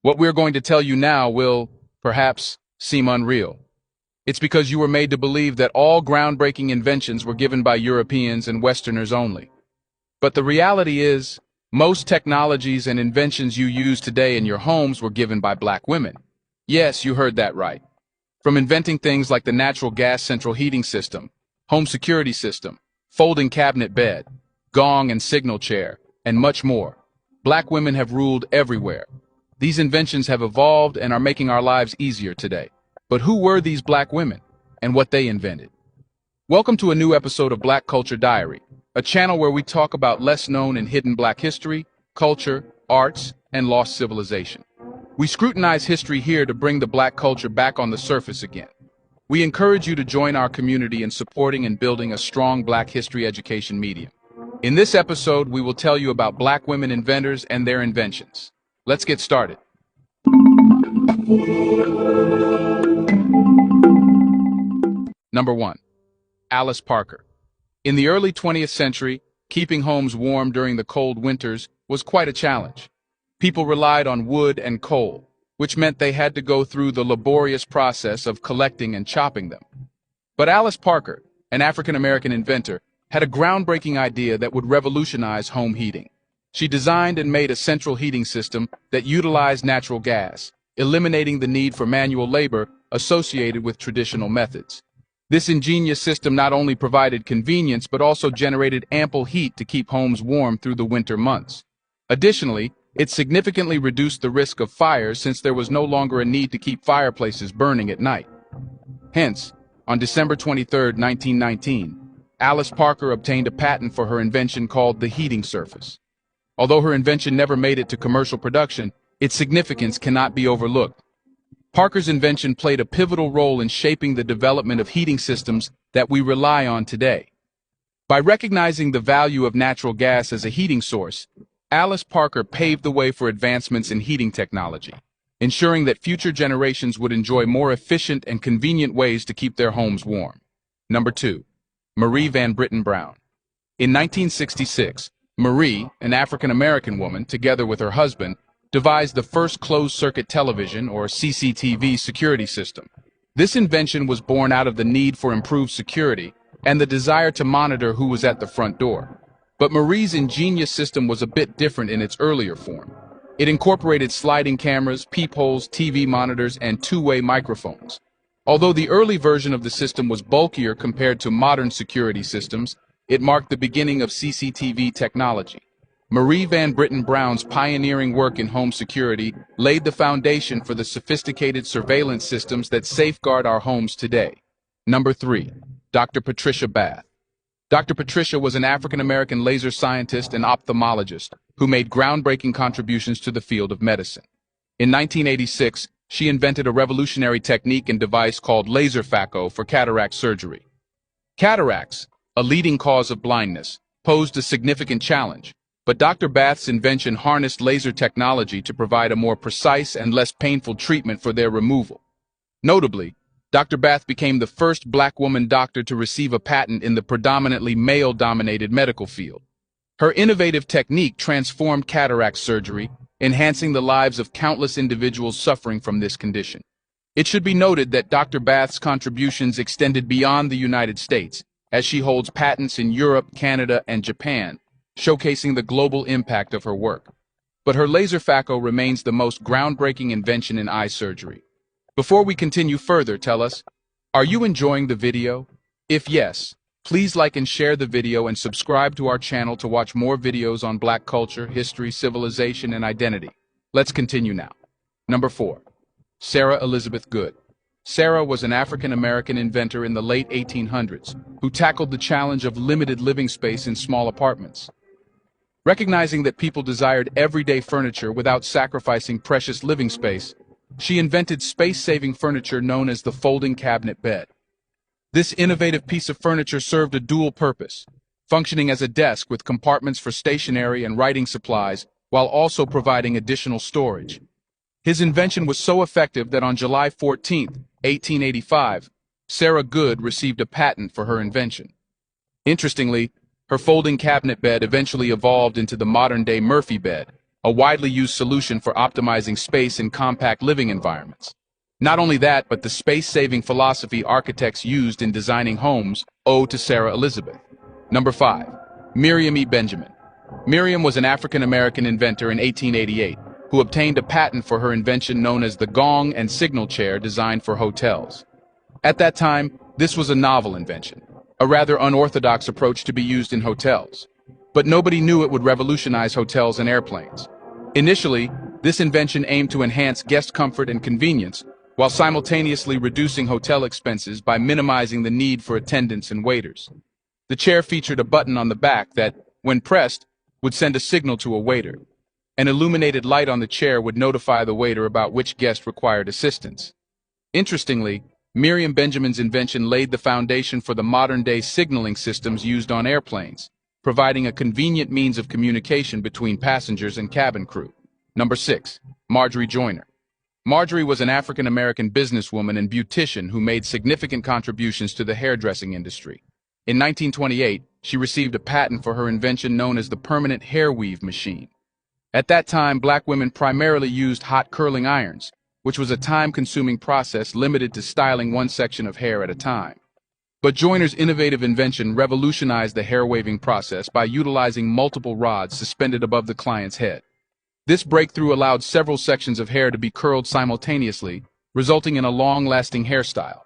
What we're going to tell you now will, perhaps, seem unreal. It's because you were made to believe that all groundbreaking inventions were given by Europeans and Westerners only. But the reality is, most technologies and inventions you use today in your homes were given by black women. Yes, you heard that right. From inventing things like the natural gas central heating system, home security system, folding cabinet bed, gong and signal chair, and much more, black women have ruled everywhere. These inventions have evolved and are making our lives easier today. But who were these black women, and what they invented? Welcome to a new episode of Black Culture Diary, a channel where we talk about less known and hidden black history, culture, arts, and lost civilization. We scrutinize history here to bring the black culture back on the surface again. We encourage you to join our community in supporting and building a strong black history education medium. In this episode, we will tell you about black women inventors and their inventions. Let's get started. Number 1. Alice Parker. In the early 20th century, keeping homes warm during the cold winters was quite a challenge. People relied on wood and coal, which meant they had to go through the laborious process of collecting and chopping them. But Alice Parker, an African-American inventor, had a groundbreaking idea that would revolutionize home heating. She designed and made a central heating system that utilized natural gas, eliminating the need for manual labor associated with traditional methods. This ingenious system not only provided convenience but also generated ample heat to keep homes warm through the winter months. Additionally, it significantly reduced the risk of fires since there was no longer a need to keep fireplaces burning at night. Hence, on December 23, 1919, Alice Parker obtained a patent for her invention called the heating surface. Although her invention never made it to commercial production, its significance cannot be overlooked. Parker's invention played a pivotal role in shaping the development of heating systems that we rely on today. By recognizing the value of natural gas as a heating source, Alice Parker paved the way for advancements in heating technology, ensuring that future generations would enjoy more efficient and convenient ways to keep their homes warm. Number 2. Marie Van Britten Brown. In 1966, Marie, an African-American woman, together with her husband, devised the first closed-circuit television, or CCTV, security system. This invention was born out of the need for improved security and the desire to monitor who was at the front door. But Marie's ingenious system was a bit different in its earlier form. It incorporated sliding cameras, peepholes, TV monitors, and two-way microphones. Although the early version of the system was bulkier compared to modern security systems, it marked the beginning of CCTV technology. Marie Van Britten Brown's pioneering work in home security laid the foundation for the sophisticated surveillance systems that safeguard our homes today. Number 3. Dr. Patricia Bath. Dr. Patricia was an African-American laser scientist and ophthalmologist who made groundbreaking contributions to the field of medicine. In 1986, she invented a revolutionary technique and device called laser phaco for cataract surgery. Cataracts, a leading cause of blindness, posed a significant challenge, but Dr. Bath's invention harnessed laser technology to provide a more precise and less painful treatment for their removal. Notably, Dr. Bath became the first black woman doctor to receive a patent in the predominantly male-dominated medical field. Her innovative technique transformed cataract surgery, enhancing the lives of countless individuals suffering from this condition. It should be noted that Dr. Bath's contributions extended beyond the United States, as she holds patents in Europe, Canada, and Japan, showcasing the global impact of her work. But her laser phaco remains the most groundbreaking invention in eye surgery. Before we continue further, tell us, are you enjoying the video? If yes, please like and share the video and subscribe to our channel to watch more videos on black culture, history, civilization, and identity. Let's continue now. Number 4. Sarah Elizabeth Good. Sarah was an African-American inventor in the late 1800s who tackled the challenge of limited living space in small apartments. Recognizing that people desired everyday furniture without sacrificing precious living space, she invented space-saving furniture known as the folding cabinet bed. This innovative piece of furniture served a dual purpose, functioning as a desk with compartments for stationery and writing supplies while also providing additional storage. His invention was so effective that on July 14, 1885, Sarah Good received a patent for her invention. Interestingly, her folding cabinet bed eventually evolved into the modern-day Murphy bed, a widely used solution for optimizing space in compact living environments. Not only that, but the space-saving philosophy architects used in designing homes owe to Sarah Elizabeth. Number 5. Miriam E. Benjamin. Miriam was an African-American inventor in 1888 who obtained a patent for her invention known as the gong and signal chair designed for hotels. At that time, this was a novel invention, a rather unorthodox approach to be used in hotels. But nobody knew it would revolutionize hotels and airplanes. Initially, this invention aimed to enhance guest comfort and convenience, while simultaneously reducing hotel expenses by minimizing the need for attendants and waiters. The chair featured a button on the back that, when pressed, would send a signal to a waiter. An illuminated light on the chair would notify the waiter about which guest required assistance. Interestingly, Miriam Benjamin's invention laid the foundation for the modern-day signaling systems used on airplanes, providing a convenient means of communication between passengers and cabin crew. Number 6. Marjorie Joyner. Marjorie was an African-American businesswoman and beautician who made significant contributions to the hairdressing industry. In 1928, she received a patent for her invention known as the permanent hair weave machine. At that time, black women primarily used hot curling irons, which was a time-consuming process limited to styling one section of hair at a time. But Joyner's innovative invention revolutionized the hair-waving process by utilizing multiple rods suspended above the client's head. This breakthrough allowed several sections of hair to be curled simultaneously, resulting in a long-lasting hairstyle.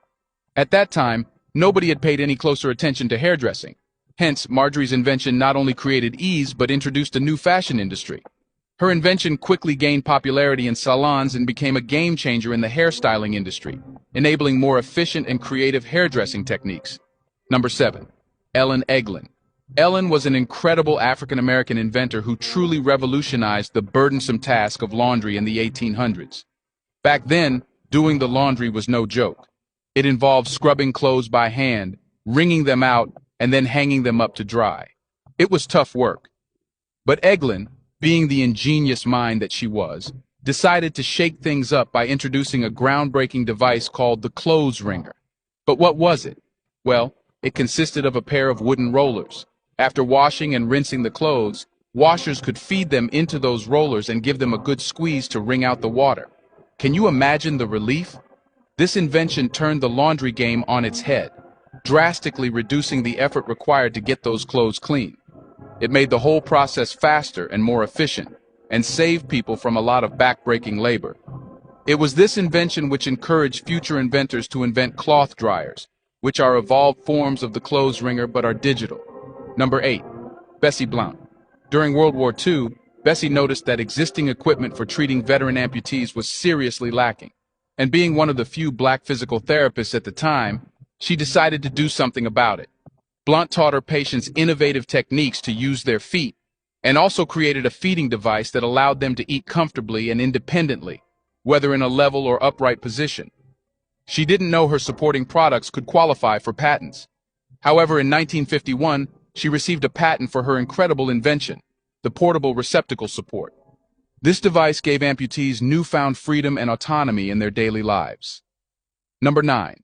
At that time, nobody had paid any closer attention to hairdressing. Hence, Marjorie's invention not only created ease but introduced a new fashion industry. Her invention quickly gained popularity in salons and became a game-changer in the hairstyling industry, enabling more efficient and creative hairdressing techniques. Number 7. Ellen Eglin. Ellen was an incredible African-American inventor who truly revolutionized the burdensome task of laundry in the 1800s. Back then, doing the laundry was no joke. It involved scrubbing clothes by hand, wringing them out, and then hanging them up to dry. It was tough work. But Eglin, being the ingenious mind that she was, decided to shake things up by introducing a groundbreaking device called the clothes wringer. But what was it? Well, it consisted of a pair of wooden rollers. After washing and rinsing the clothes, washers could feed them into those rollers and give them a good squeeze to wring out the water. Can you imagine the relief? This invention turned the laundry game on its head, drastically reducing the effort required to get those clothes clean. It made the whole process faster and more efficient, and saved people from a lot of back-breaking labor. It was this invention which encouraged future inventors to invent cloth dryers, which are evolved forms of the clothes wringer but are digital. Number 8. Bessie Blount. During World War II, Bessie noticed that existing equipment for treating veteran amputees was seriously lacking, and being one of the few black physical therapists at the time, she decided to do something about it. Blount taught her patients innovative techniques to use their feet, and also created a feeding device that allowed them to eat comfortably and independently, whether in a level or upright position. She didn't know her supporting products could qualify for patents. However, in 1951, she received a patent for her incredible invention, the portable receptacle support. This device gave amputees newfound freedom and autonomy in their daily lives. Number 9.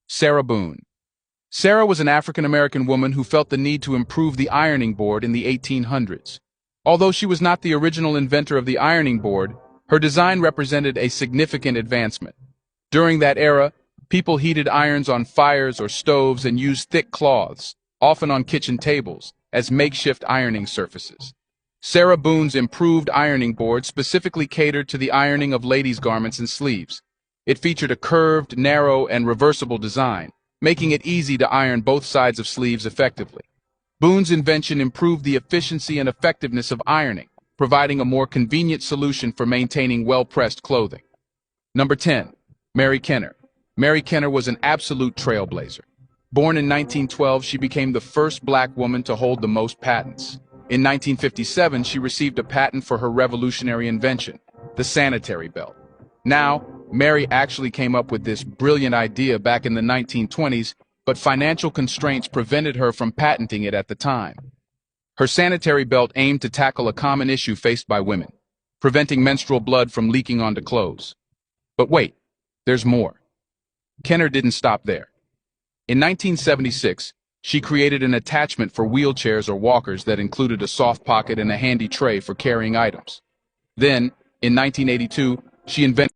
Sarah Boone. Sarah was an African-American woman who felt the need to improve the ironing board in the 1800s. Although she was not the original inventor of the ironing board, her design represented a significant advancement. During that era, people heated irons on fires or stoves and used thick cloths, often on kitchen tables, as makeshift ironing surfaces. Sarah Boone's improved ironing board specifically catered to the ironing of ladies' garments and sleeves. It featured a curved, narrow, and reversible design, making it easy to iron both sides of sleeves effectively. Boone's invention improved the efficiency and effectiveness of ironing, providing a more convenient solution for maintaining well-pressed clothing. Number 10. Mary Kenner. Mary Kenner was an absolute trailblazer. Born in 1912, she became the first black woman to hold the most patents. In 1957, she received a patent for her revolutionary invention, the sanitary belt. Now, Mary actually came up with this brilliant idea back in the 1920s, but financial constraints prevented her from patenting it at the time. Her sanitary belt aimed to tackle a common issue faced by women, preventing menstrual blood from leaking onto clothes. But wait, there's more. Kenner didn't stop there. In 1976, she created an attachment for wheelchairs or walkers that included a soft pocket and a handy tray for carrying items. Then, in 1982, she invented